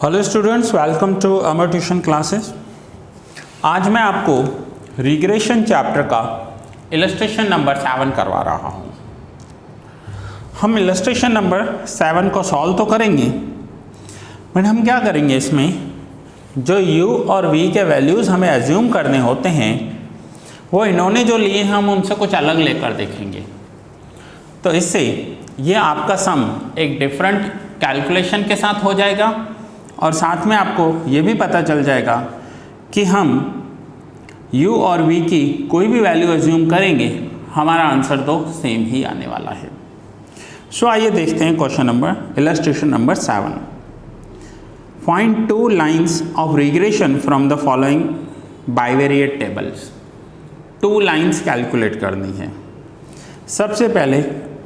Hello students, welcome to Amar tuition classes. आज मैं आपको रिग्रेशन चैप्टर का इलस्ट्रेशन नंबर 7 करवा रहा हूँ। हम इलस्ट्रेशन नंबर 7 को सॉल्व तो करेंगे, बट हम क्या करेंगे, इसमें जो u और v के वैल्यूज़ हमें एज्यूम करने होते हैं वो इन्होंने जो लिए हैं हम उनसे कुछ अलग लेकर देखेंगे। तो इससे ये आपका सम एक डिफरेंट कैलकुलेशन के साथ हो जाएगा और साथ में आपको ये भी पता चल जाएगा कि हम u और v की कोई भी वैल्यू एज्यूम करेंगे हमारा आंसर तो सेम ही आने वाला है। सो आइए देखते हैं question number illustration number 7। Find 2 lines of regression from the following bivariate tables. 2 lines calculate करनी है। सबसे पहले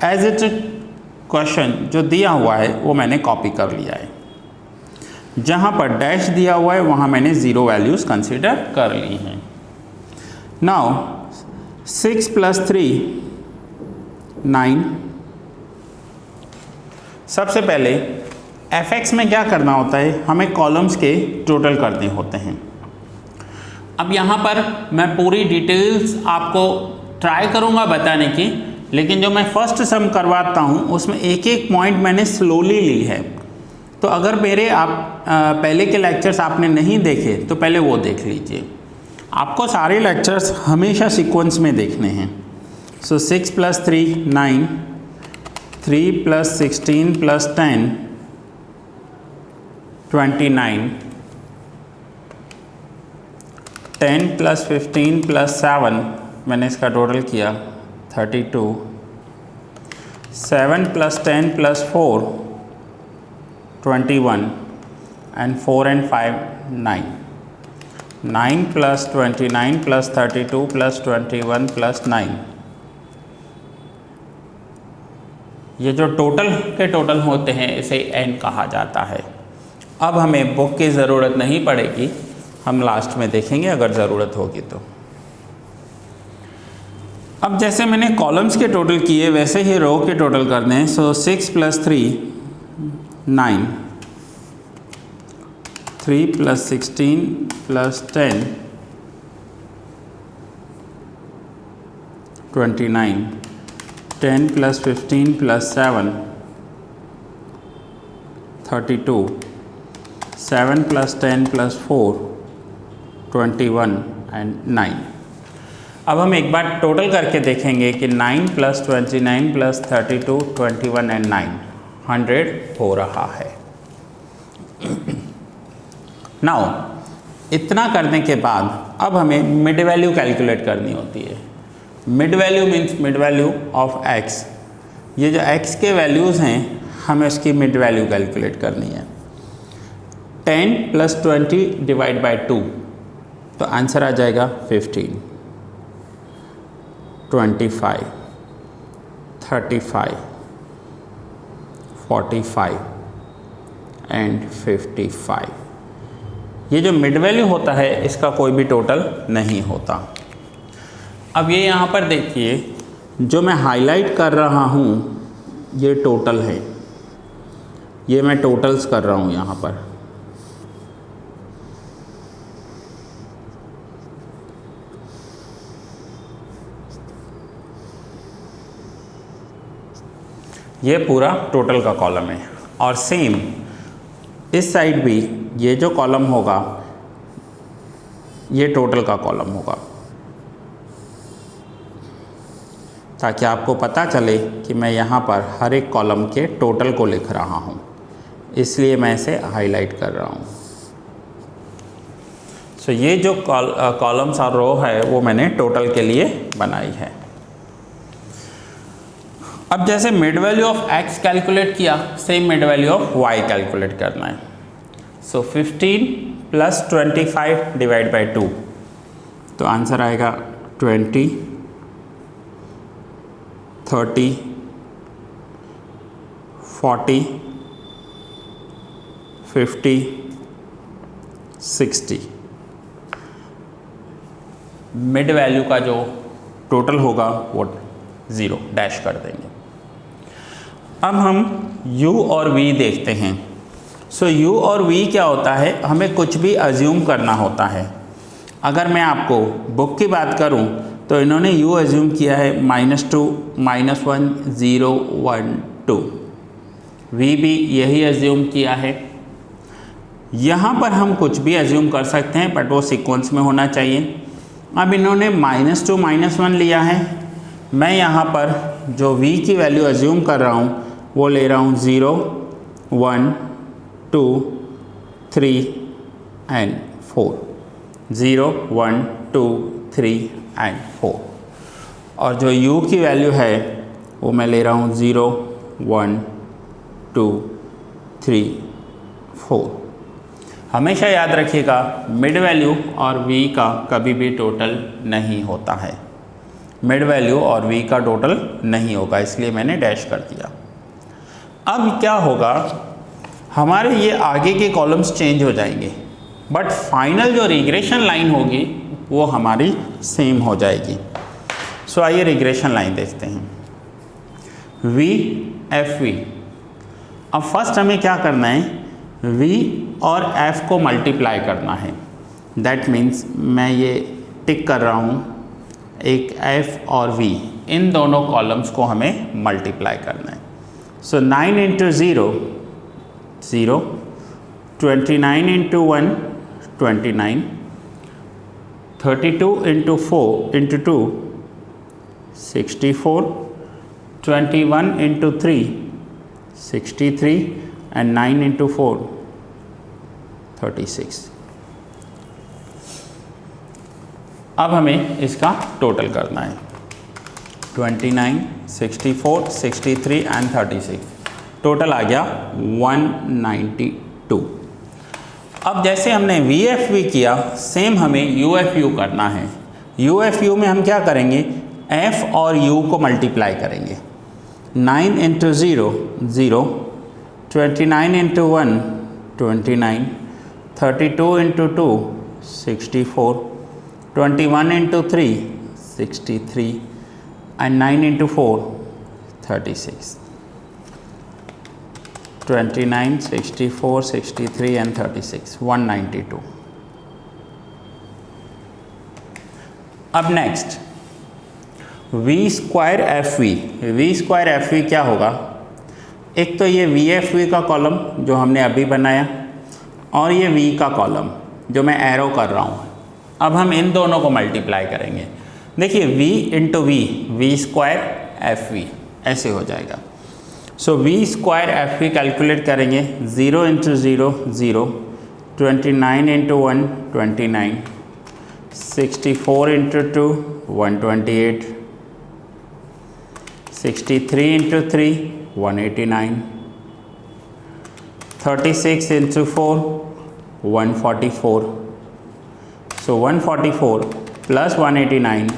एज इट क्वेश्चन जो दिया हुआ है वो मैंने कॉपी कर लिया है। जहाँ पर डैश दिया हुआ है वहाँ मैंने 0 वैल्यूज़ कंसीडर कर ली हैं। नाउ 6 + 3 9। सबसे पहले fx में क्या करना होता है, हमें कॉलम्स के टोटल करने होते हैं। अब यहाँ पर मैं पूरी डिटेल्स आपको ट्राई करूँगा बताने की, लेकिन जो मैं फर्स्ट सम करवाता हूँ उसमें एक एक पॉइंट मैंने स्लोली ली है। तो अगर मेरे पहले के लेक्चर्स आपने नहीं देखे तो पहले वो देख लीजिए। आपको सारे लेक्चर्स हमेशा सीक्वेंस में देखने हैं। सो 6 + 3 9, 3 + 16 + 10 29, 10 + 15 + 7 मैंने इसका टोटल किया 32, 7 + 10 + 4 21 and 4 and 5 9, 9 + 29 + 32 + 21 + 9। ये जो टोटल के टोटल होते हैं इसे n कहा जाता है। अब हमें बुक की ज़रूरत नहीं पड़ेगी, हम लास्ट में देखेंगे अगर ज़रूरत होगी तो। अब जैसे मैंने कॉलम्स के टोटल किए वैसे ही रो के टोटल करने हैं। सो 6 + 3 9, 3 + 16 + 10 29, 10 + 15 + 7 32, 7 + 10 + 4 21 and 9। अब हम एक बार टोटल करके देखेंगे कि 9 + 29 + 32 21 and 9 100 हो रहा है। नाउ इतना करने के बाद अब हमें मिड वैल्यू कैलकुलेट करनी होती है। Mid value means mid value of x। ये जो x के वैल्यूज़ हैं हमें उसकी मिड वैल्यू कैलकुलेट करनी है। 10 + 20 / 2 तो आंसर आ जाएगा 15, 25, 35, 45 and 55। ये जो मिड वैल्यू होता है इसका कोई भी टोटल नहीं होता। अब ये यहाँ पर देखिए जो मैं हाईलाइट कर रहा हूँ ये टोटल है, ये मैं टोटल्स कर रहा हूँ यहाँ पर। ये पूरा टोटल का कॉलम है और सेम इस साइड भी ये जो कॉलम होगा ये टोटल का कॉलम होगा, ताकि आपको पता चले कि मैं यहाँ पर हर एक कॉलम के टोटल को लिख रहा हूँ, इसलिए मैं इसे हाईलाइट कर रहा हूँ। सो ये जो कॉलम्स और रो है वो मैंने टोटल के लिए बनाई है। अब जैसे mid value of x calculate किया, same mid value of y calculate करना है। सो 15 + 25 / 2 तो आंसर आएगा 20, 30, 40, 50, 60। मिड वैल्यू का जो टोटल होगा वो 0 डैश कर देंगे। अब हम u और v देखते हैं। सो u और v क्या होता है, हमें कुछ भी अज्यूम करना होता है। अगर मैं आपको बुक की बात करूं तो इन्होंने u अज्यूम किया है -2, -1, 0, 1, 2। v भी यही अज्यूम किया है। यहाँ पर हम कुछ भी अज्यूम कर सकते हैं बट वो सीक्वेंस में होना चाहिए। अब इन्होंने -2, -1 लिया है। मैं यहाँ पर जो v की वैल्यू अज्यूम कर रहा हूँ वो ले रहा हूँ 0, 1, 2, 3 एंड 4। 0, 1, 2, 3 एंड 4। और जो u की वैल्यू है वो मैं ले रहा हूँ 0, 1, 2, 3, 4। हमेशा याद रखिएगा मिड वैल्यू और v का कभी भी टोटल नहीं होता है। मिड वैल्यू और v का टोटल नहीं होगा, इसलिए मैंने डैश कर दिया। अब क्या होगा, हमारे ये आगे के कॉलम्स चेंज हो जाएंगे बट फाइनल जो रिग्रेशन लाइन होगी वो हमारी सेम हो जाएगी। सो आइए रिग्रेशन लाइन देखते हैं। v f v। अब फर्स्ट हमें क्या करना है, v और f को मल्टीप्लाई करना है। दैट मीन्स मैं ये टिक कर रहा हूँ, एक f और v इन दोनों कॉलम्स को हमें मल्टीप्लाई करना है। सो 9 into 0, 0, 29 into 1, 29, 32 into 4 into 2, 64, 21 into 3, 63 and 9 into 4, 36। अब हमें इसका टोटल करना है। 29, 64, 63 एंड 36, टोटल आ गया 192। अब जैसे हमने VFV किया सेम हमें UFU करना है। UFU में हम क्या करेंगे, F और U को मल्टीप्लाई करेंगे। 9 into 0, 0, 29 into 1, 29, 32 into 2, 64, 21 into 3, 63 and 9 into 4, 36। 29, 64, 63 and 36, 192। अब next v square F V. V square F V क्या होगा, एक तो ये वी एफ वी का कॉलम जो हमने अभी बनाया और ये v का कॉलम जो मैं एरो कर रहा हूँ। अब हम इन दोनों को मल्टीप्लाई करेंगे। देखिए v into V, V square F V ऐसे हो जाएगा। So v square F V calculate करेंगे। 0 into 0, 0, 29 into 1, 29, 64 into 2, 128, 63 into 3, 189, 36 into 4, 144। So 144 plus 189,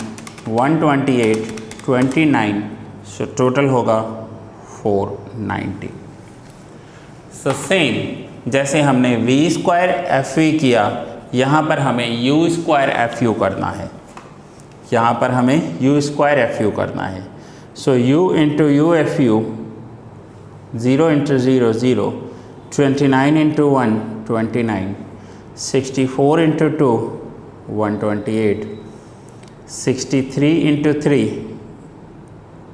128, 29, so total होगा 490। सो सेम जैसे हमने v स्क्वायर एफ वी किया, यहाँ पर हमें u स्क्वायर एफ यू करना है। यहाँ पर हमें u स्क्वायर एफ यू करना है। सो u into you F you, 0 into 0, 0, 29 into 1, 29, 64 into 2, 128, 63 into 3,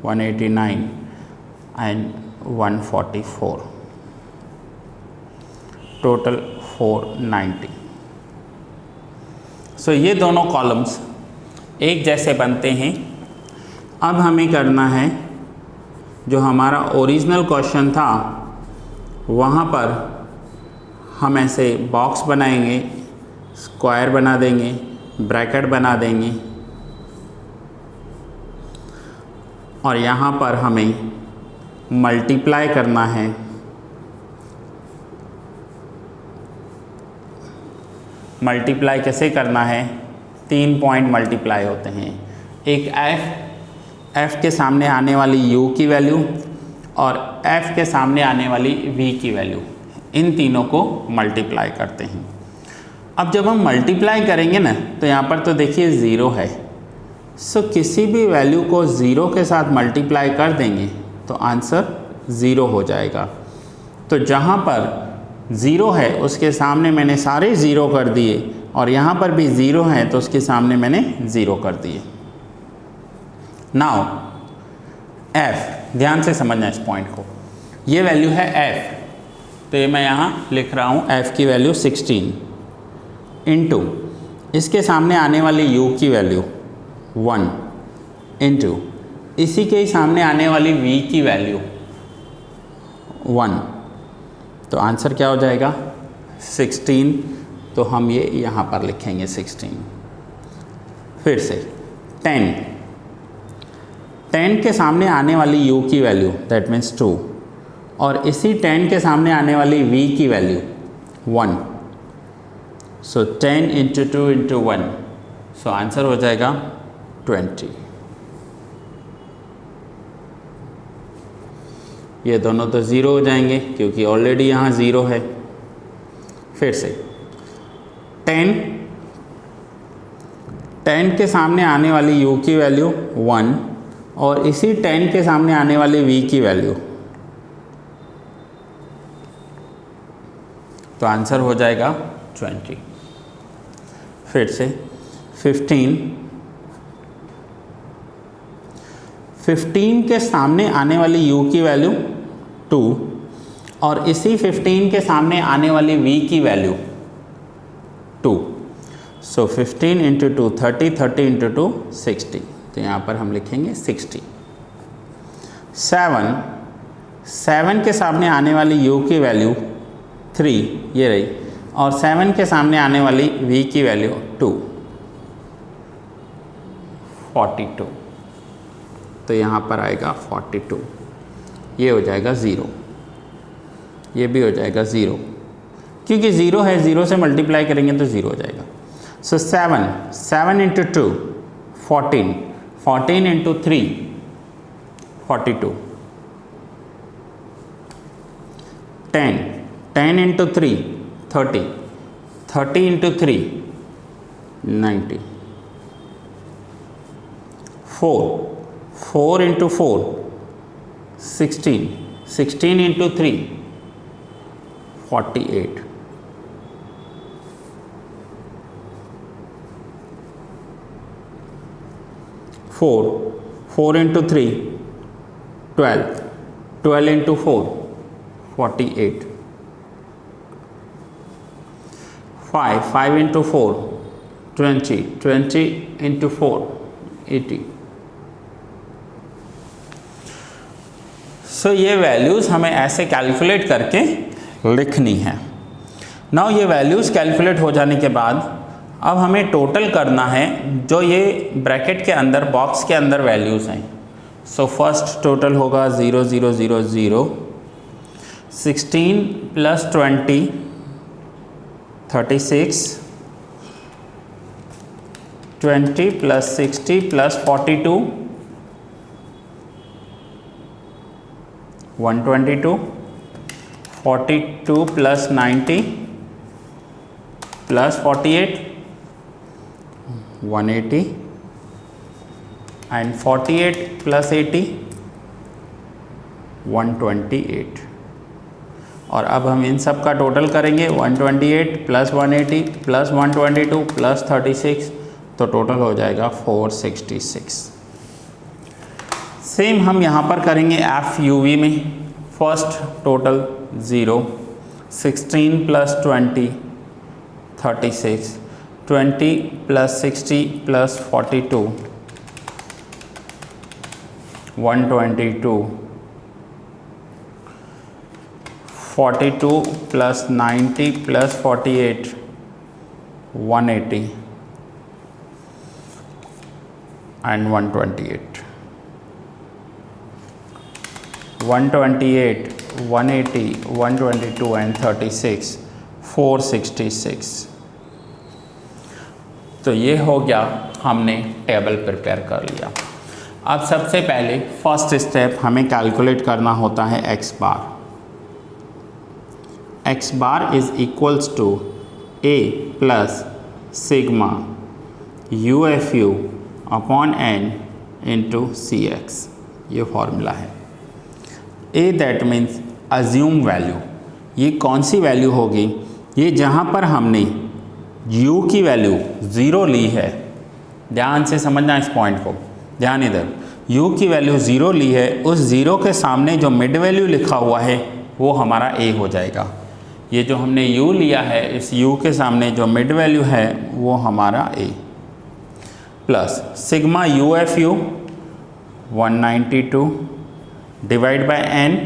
189 and 144, total 490। सो ये दोनों कॉलम्स एक जैसे बनते हैं। अब हमें करना है जो हमारा ओरिजिनल क्वेश्चन था वहाँ पर हम ऐसे बॉक्स बनाएंगे, स्क्वायर बना देंगे, ब्रैकेट बना देंगे और यहाँ पर हमें मल्टीप्लाई करना है। मल्टीप्लाई कैसे करना है, 3 पॉइंट मल्टीप्लाई होते हैं। एक f के सामने आने वाली u की वैल्यू और f के सामने आने वाली v की वैल्यू, इन तीनों को मल्टीप्लाई करते हैं। अब जब हम मल्टीप्लाई करेंगे ना तो यहाँ पर तो देखिए 0 है। सो किसी भी वैल्यू को 0 के साथ मल्टीप्लाई कर देंगे तो आंसर 0 हो जाएगा। तो जहाँ पर ज़ीरो है उसके सामने मैंने सारे ज़ीरो कर दिए, और यहाँ पर भी ज़ीरो है तो उसके सामने मैंने ज़ीरो कर दिए। नाउ f, ध्यान से समझना इस पॉइंट को, ये वैल्यू है f, तो ये मैं यहाँ लिख रहा हूँ f की वैल्यू 16 इंटू इसके सामने आने वाली u की वैल्यू 1 इंटू इसी के सामने आने वाली v की वैल्यू 1, तो आंसर क्या हो जाएगा 16, तो हम ये यहाँ पर लिखेंगे 16। फिर से 10 के सामने आने वाली u की वैल्यू दैट मीन्स 2, और इसी 10 के सामने आने वाली v की वैल्यू 1, सो 10 इंटू 2 इंटू 1, सो आंसर हो जाएगा 20। ये दोनों तो ज़ीरो हो जाएंगे क्योंकि ऑलरेडी यहाँ ज़ीरो है। फिर से 10 के सामने आने वाली u की वैल्यू 1, और इसी 10 के सामने आने वाली v की वैल्यू, तो आंसर हो जाएगा 20। फिर से 15 के सामने आने वाली u की वैल्यू 2, और इसी 15 के सामने आने वाली v की वैल्यू 2, सो 15 इंटू 2 30, 30 इंटू 2 60, तो यहाँ पर हम लिखेंगे 60। 7 के सामने आने वाली u की वैल्यू 3, ये रही, और 7 के सामने आने वाली v की वैल्यू 2, 42, तो यहाँ पर आएगा 42, ये हो जाएगा 0, ये भी हो जाएगा 0, क्योंकि 0 है, 0 से मल्टीप्लाई करेंगे तो 0 हो जाएगा। सो 7 into 2 14, 14 into 3 42, 10 into 3 30, 30 into 3 90, 4 into 4 16, 16 into 3 48, 4 into 3 12, 12 into 4 48, 5 into 4 20, 20 into 4 80। सो ये वैल्यूज़ हमें ऐसे कैलकुलेट करके लिखनी है। नाउ ये वैल्यूज़ कैलकुलेट हो जाने के बाद अब हमें टोटल करना है जो ये ब्रैकेट के अंदर, बॉक्स के अंदर वैल्यूज़ हैं। सो फर्स्ट टोटल होगा 0 0 0 0, 16 plus 20 36, 20 plus 60 plus 42 122, 42 plus 90 plus 48 180, and 48 plus 80 128। और अब हम इन सब का टोटल करेंगे, 128 प्लस 180 प्लस 122 प्लस 36, तो टोटल हो जाएगा 466। सेम हम यहाँ पर करेंगे FUV में। First total 0, 16 plus 20 36, 20 plus 60 plus 42 122, 42 plus 90 plus 48 180 and 128, 128 180 122 and 36 466। तो ये हो गया, हमने टेबल प्रिपेयर कर लिया। अब सबसे पहले फर्स्ट स्टेप हमें कैलकुलेट करना होता है x बार। x बार is equals to a plus sigma UFU upon n into CX, ये फॉर्मूला है। A that means assume value, ये कौन सी वैल्यू होगी, ये जहाँ पर हमने u की वैल्यू 0 ली है, ध्यान से समझना इस पॉइंट को, ध्यान इधर, u की वैल्यू 0 ली है, उस 0 के सामने जो मिड वैल्यू लिखा हुआ है वो हमारा a हो जाएगा। ये जो हमने u लिया है, इस u के सामने जो मिड वैल्यू है वो हमारा a, plus sigma UFU 192 divide by n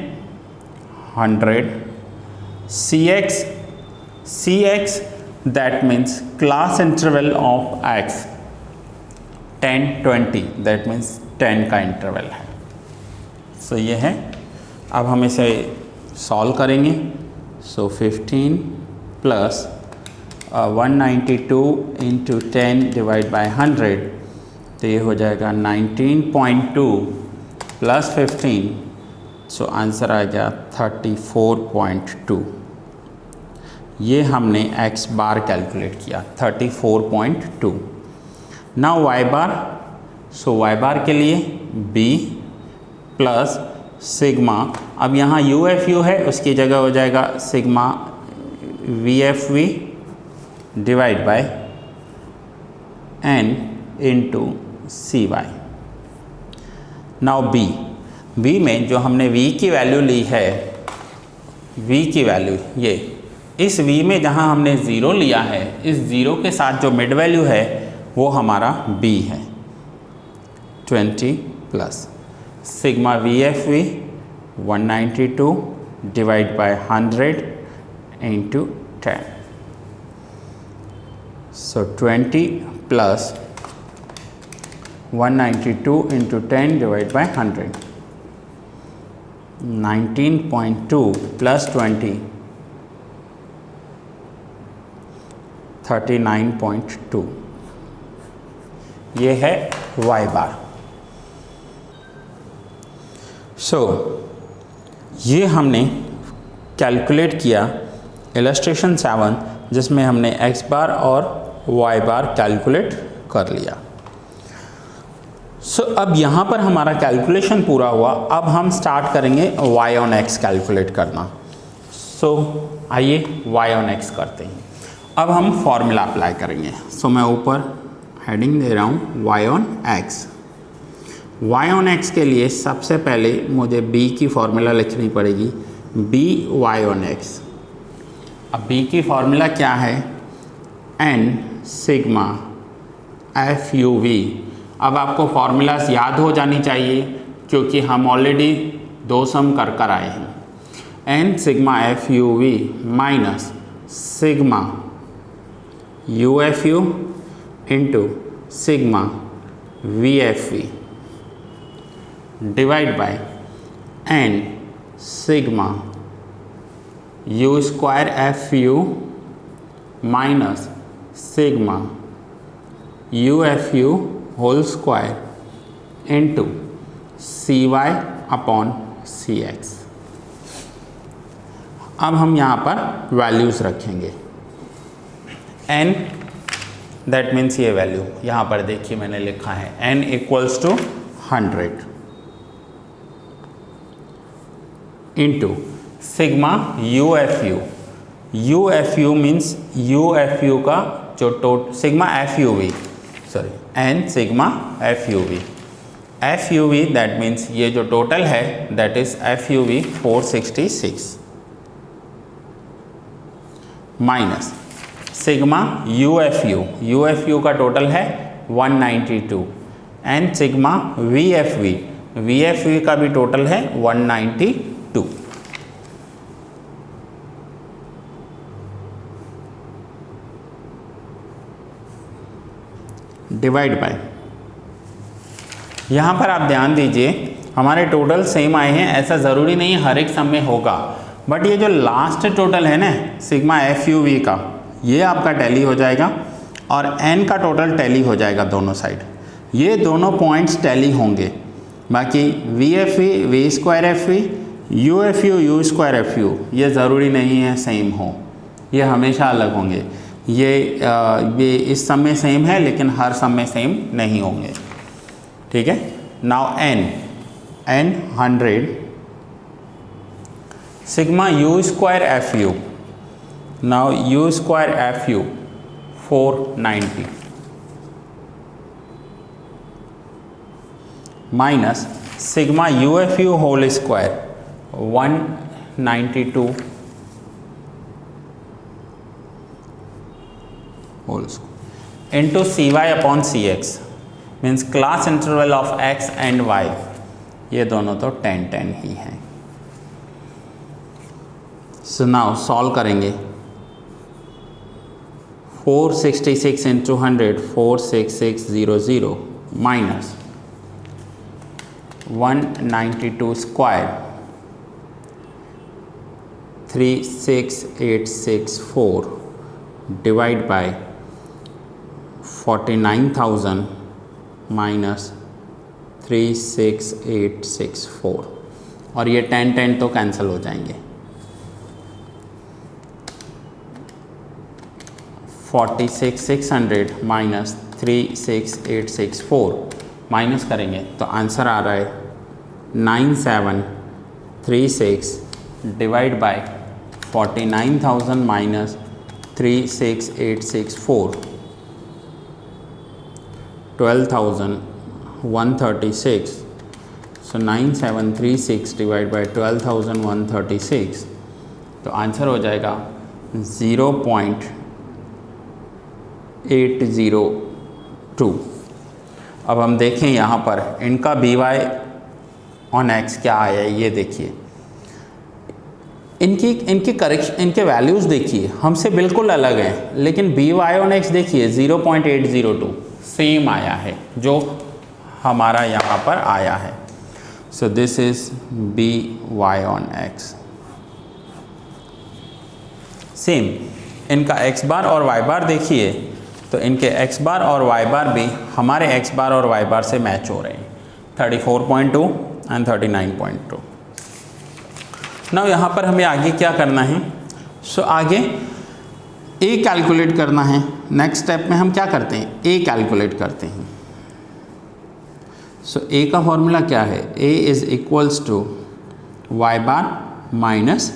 100 Cx that means class interval of x 10 20 that means 10 का इंटरवल है। सो ये है, अब हम इसे सॉल्व करेंगे। सो 15 प्लस 192 इंटू 10 डिवाइड बाय 100, तो ये हो जाएगा 19.2 प्लस 15, सो आंसर आ गया 34.2। ये हमने x बार कैलकुलेट किया 34.2। नाउ y बार, सो y बार के लिए b प्लस सिग्मा, अब यहाँ UFU है उसकी जगह हो जाएगा sigma VFV divide by n into CY। Now b में जो हमने v की वैल्यू ली है, v की वैल्यू ये, इस v में जहाँ हमने 0 लिया है, इस 0 के साथ जो मिड वैल्यू है वो हमारा b है 20 plus sigma VFV 192 divide bye 100 into 10, so 20 plus 192 into 10 divide by 100, 19.2 plus 20 39.2, ये है y बार। सो ये हमने कैलकुलेट किया इलस्ट्रेशन 7, जिसमें हमने x बार और y बार कैलकुलेट कर लिया। सो अब यहाँ पर हमारा कैलकुलेशन पूरा हुआ, अब हम स्टार्ट करेंगे y ऑन x कैलकुलेट करना। सो आइए y ऑन x करते हैं। अब हम फॉर्मूला अप्लाई करेंगे। सो मैं ऊपर हेडिंग दे रहा हूँ y on x। y on x के लिए सबसे पहले मुझे b की फॉर्मूला लिखनी पड़ेगी, b y ऑन x। अब b की फॉर्मूला क्या है, n सिग्मा FUV। अब आपको फॉर्मूलास याद हो जानी चाहिए क्योंकि हम ऑलरेडी 2 सम कर आए हैं। n sigma FUV minus sigma UFU into sigma VFV divide by n sigma U square FU minus sigma UFU whole square into CY upon CX। अब हम यहाँ पर वैल्यूज़ रखेंगे। n दैट मीन्स ये वैल्यू यहाँ पर देखिए मैंने लिखा है n equals to 100 into sigma UFU। UFU means UFU का जो sigma FUV, sorry n sigma FUV। FUV that means ये जो टोटल है that is FUV 466 minus sigma UFU। UFU का टोटल है 192 एंड सिग्मा VFV। VFV का भी total है 192। डिवाइड बाय, यहाँ पर आप ध्यान दीजिए हमारे टोटल सेम आए हैं, ऐसा ज़रूरी नहीं है हर एक सम में होगा, बट ये जो लास्ट टोटल है ना सिग्मा FUV का, ये आपका टैली हो जाएगा और n का टोटल टैली हो जाएगा दोनों साइड। ये दोनों पॉइंट्स टैली होंगे, बाकी VFV V square FV UFU U square FU ये ज़रूरी नहीं है सेम हो, ये हमेशा अलग होंगे। ये इस सम में सेम है लेकिन हर सम में सेम नहीं होंगे, ठीक है। Now n 100 sigma U square F U, now U square F U 490 minus sigma U F U whole square 192 whole square into C Y upon C X, means class interval of X and Y, ये दोनों तो 10 ही हैं। So now solve करेंगे। 466 into 100 46600 minus 192 square 36864 divide by 49,000 minus 36864, और ये 10 तो cancel हो जाएंगे। 46,600 माइनस 36864 माइनस करेंगे तो आंसर आ रहा है 9736 divide by 49,000 minus 36864 12,136। So 9736 divide by 12,136, तो आंसर हो जाएगा 0.802। अब हम देखें यहाँ पर इनका बी वाई ऑन एक्स क्या आया है, ये देखिए। इनके करेक्शन, इनके वैल्यूज़ देखिए हमसे बिल्कुल अलग हैं, लेकिन बी वाई ऑन एक्स देखिए 0.802 सेम आया है जो हमारा यहाँ पर आया है। So this is B Y on X same. इनका एक्स बार और वाई बार देखिए, तो इनके एक्स बार और वाई बार भी हमारे एक्स बार और वाई बार से मैच हो रहे हैं, 34.2 एंड 39.2। नाउ यहाँ पर हमें आगे क्या करना है? सो आगे ए कैलकुलेट करना है। नेक्स्ट स्टेप में हम क्या करते हैं? ए कैलकुलेट करते हैं। सो ए का फॉर्मूला क्या है? A is equals to Y bar minus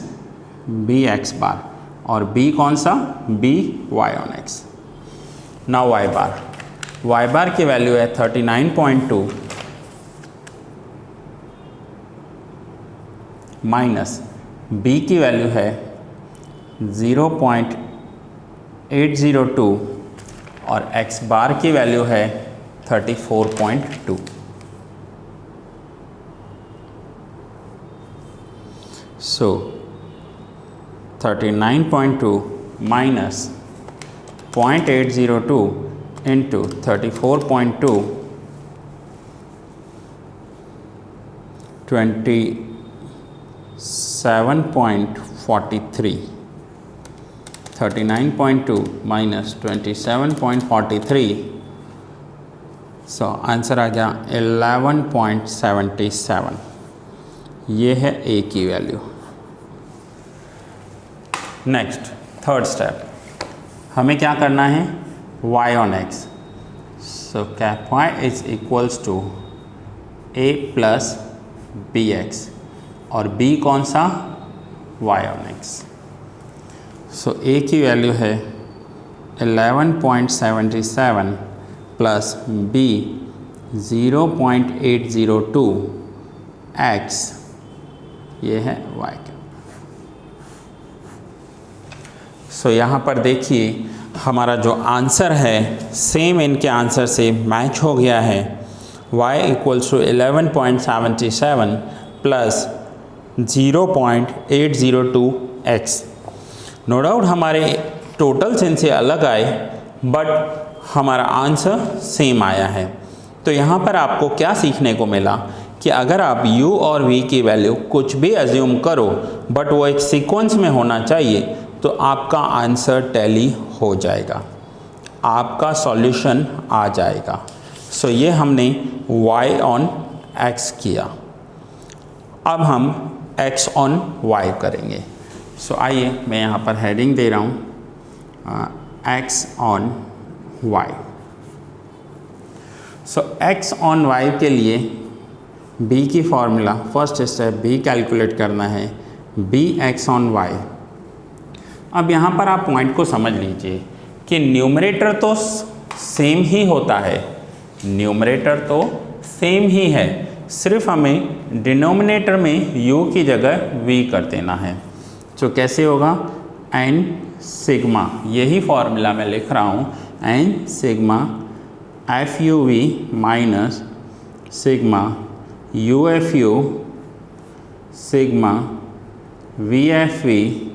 B X bar, और बी कौन सा? B Y on X. Now Y bar की वैल्यू है 39.2 माइनस बी की वैल्यू है 0.802 और एक्स बार की वैल्यू है 34.2। So 39.2 minus 0.802 into 34.2 27.43। 39.2 minus 27.43, so answer आ गया 11.77। ये है ए की वैल्यू। नेक्स्ट थर्ड स्टेप, हमें क्या करना है? y on x। So cap y is equals to a plus B X, और b कौन सा? y on x। So a की वैल्यू है 11.77 प्लस b 0.802 x, ये है y का। सो यहाँ पर देखिए हमारा जो आंसर है सेम इनके आंसर से मैच हो गया है। y equals to 11.77 plus 0.802 x। No doubt हमारे टोटल्स इनसे अलग आए, बट हमारा आंसर सेम आया है। तो यहाँ पर आपको क्या सीखने को मिला कि अगर आप u और v की वैल्यू कुछ भी अज्यूम करो, बट वो एक सीक्वेंस में होना चाहिए, तो आपका आंसर टैली हो जाएगा, आपका सॉल्यूशन आ जाएगा। सो ये हमने y ऑन x किया। अब हम x ऑन y करेंगे। सो आइए मैं यहाँ पर हेडिंग दे रहा हूँ x on y। So x on y के लिए b की formula, first step b calculate करना है, बी एक्स ऑन वाई। अब यहाँ पर आप पॉइंट को समझ लीजिए कि न्यूमरेटर तो सेम ही होता है, न्यूमरेटर तो सेम ही है, सिर्फ हमें डिनोमिनेटर में u की जगह v कर देना है। तो कैसे होगा, n सिग्मा, यही फॉर्मूला मैं लिख रहा हूँ, n sigma F U V minus sigma U F U sigma V F V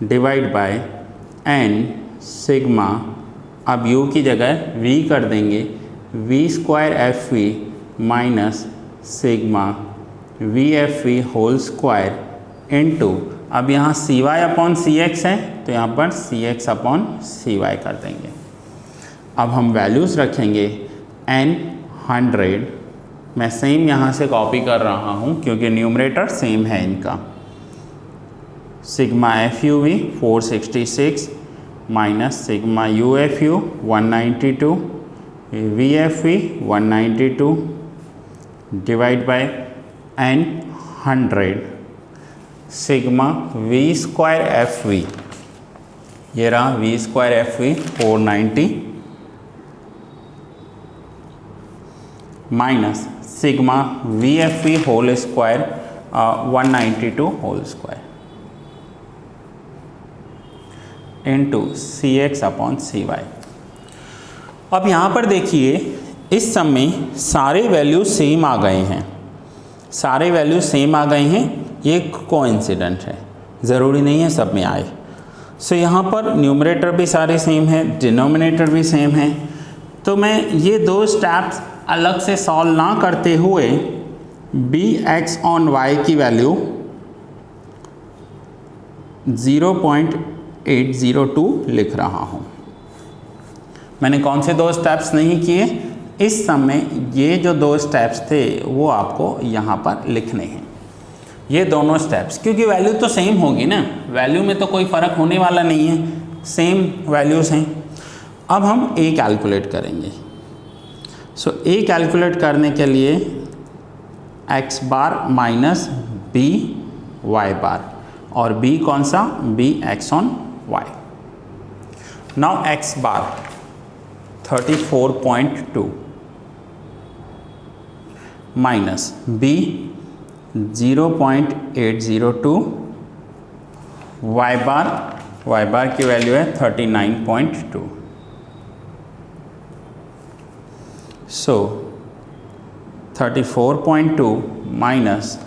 divide by n sigma, अब u की जगह v कर देंगे, v square F V minus sigma V F V whole square into, अब यहाँ C Y upon C X है तो यहाँ पर C X upon C Y कर देंगे। अब हम वैल्यूज़ रखेंगे n 100, मैं सेम यहाँ से कॉपी कर रहा हूँ क्योंकि न्यूमरेटर सेम है इनका। Sigma F U V 466 minus sigma U F U 192 V F V 192 divide by n 100 sigma V square F V, ये रहा V square F V 490 minus sigma V F V whole square 192 whole square into C X upon C Y. अब यहाँ पर देखिए इस सम में सारे value same आ गए हैं, सारे वैल्यू सेम आ गए हैं, ये कोइंसिडेंट है, ज़रूरी नहीं है सब में आए। सो यहाँ पर न्यूमरेटर भी सारे सेम हैं, डिनोमिनेटर भी सेम है, तो मैं ये दो स्टेप्स अलग से सॉल्व ना करते हुए बी एक्स ऑन वाई की वैल्यू 0.802 लिख रहा हूँ। मैंने कौन से दो स्टेप्स नहीं किए, इस समय ये जो दो स्टेप्स थे वो आपको यहाँ पर लिखने हैं, ये दोनों स्टेप्स, क्योंकि वैल्यू तो सेम होगी ना, वैल्यू में तो कोई फ़र्क होने वाला नहीं है, सेम वैल्यूज़ हैं। अब हम ए कैलकुलेट करेंगे। सो ए कैलकुलेट करने के लिए X bar minus B Y bar, और बी कौन सा, B X on Y. Now X bar 34.2 minus B 0.802, Y bar की वैल्यू है 39.2। So 34.2 minus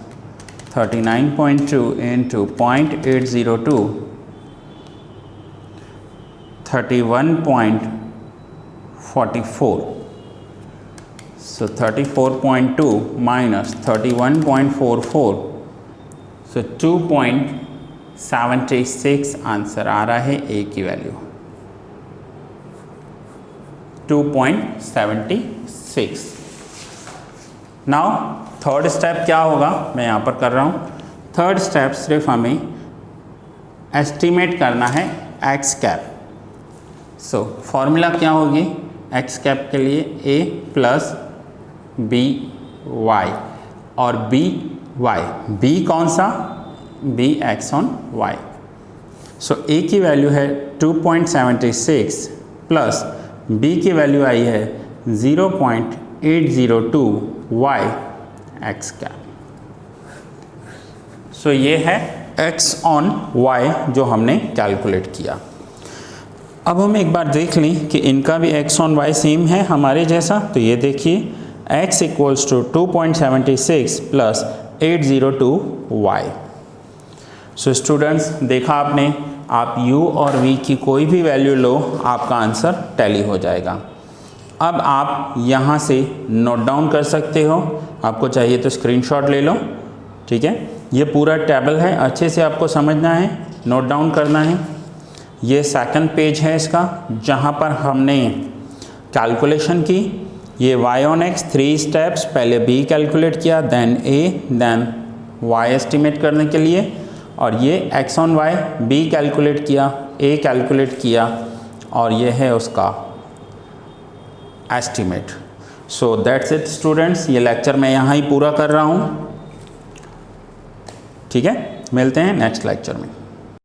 39.2 into 0.802 31.44। So 34.2 minus 31.44, so 2.76 answer आ रहा है ए की वैल्यू 2.76। नाउ थर्ड स्टेप क्या होगा, मैं यहाँ पर कर रहा हूँ। थर्ड स्टेप सिर्फ हमें एस्टिमेट करना है एक्स कैप। सो फॉर्मूला क्या होगी एक्स कैप के लिए, ए प्लस बी वाई और बी वाई, बी कौन सा, बी एक्स ऑन वाई। सो ए की वैल्यू है 2.76 प्लस बी की वैल्यू आई है 0.802 वाई एक्स कैप। सो ये है एक्स ऑन वाई जो हमने कैलकुलेट किया। अब हम एक बार देख लें कि इनका भी एक्स ऑन वाई सेम है हमारे जैसा, तो ये देखिए x equals to 2.76 plus 802 y। So students देखा आपने, आप u और v की कोई भी वैल्यू लो आपका आंसर टैली हो जाएगा। अब आप यहाँ से नोट डाउन कर सकते हो, आपको चाहिए तो स्क्रीनशॉट ले लो, ठीक है। ये पूरा टेबल है, अच्छे से आपको समझना है, नोट डाउन करना है। ये सेकंड पेज है इसका, जहाँ पर हमने कैलकुलेशन की। ये y ऑन x 3 स्टेप्स, पहले b कैलकुलेट किया, then a, then y estimate करने के लिए, और ये x on y b calculate किया, a कैलकुलेट किया, और ये है उसका estimate. So that's it students, ये लेक्चर मैं यहाँ ही पूरा कर रहा हूँ, ठीक है। मिलते हैं नेक्स्ट लेक्चर में।